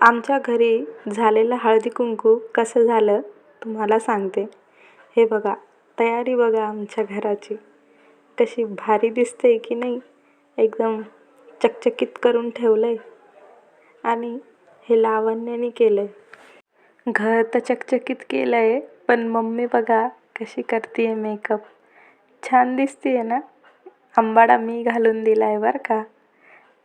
आमच्या घरी झालेलं हळदी कुंकू कसं झालं तुम्हाला सांगते. हे बघा, तयारी बघा आमच्या घराची कशी भारी दिसते की नाही. एकदम चकचकीत करून ठेवलं आहे आणि हे लावण्याने केलं आहे. घर तर चकचकीत केलं आहे, पण मम्मी बघा कशी करते मेकअप. छान दिसते आहे ना. आंबाडा मी घालून दिला आहे बरं का.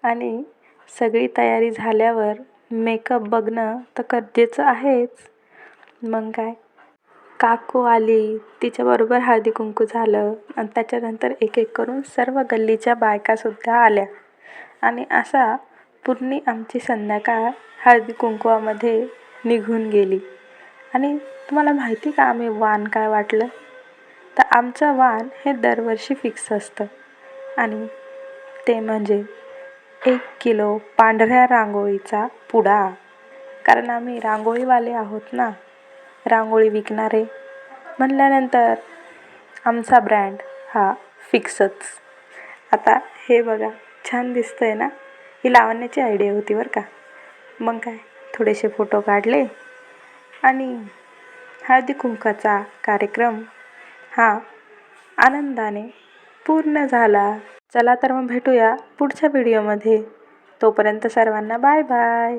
आणि सगळी तयारी झाल्यावर मेकअप बघणं तर गरजेचं आहेच. मग काय, काकू आली, तिच्याबरोबर हळदी कुंकू झालं आणि त्याच्यानंतर एक एक करून सर्व गल्लीच्या बायकासुद्धा आल्या आणि असा पूर्ण आमची संध्याकाळ हळदी कुंकवामध्ये निघून गेली. आणि तुम्हाला माहिती का आम्ही वाण काय वाटलं? तर आमचं वाण हे दरवर्षी फिक्स असतं आणि ते म्हणजे 1 किलो पांढऱ्या रांगोळीचा पुडा. कारण आम्ही रांगोळीवाले आहोत ना, रांगोळी विकणारे म्हणल्यानंतर आमचा ब्रँड हा फिक्सच. आता हे बघा, छान दिसतंय ना. ही लावण्याची आयडिया होती बरं का. मग काय, थोडेसे फोटो काढले आणि हळदी कुंकाचा कार्यक्रम हा आनंदाने पूर्ण झाला. चला तर मग भेटूया पुढच्या व्हिडिओमध्ये. तोपर्यंत सर्वांना बाय बाय.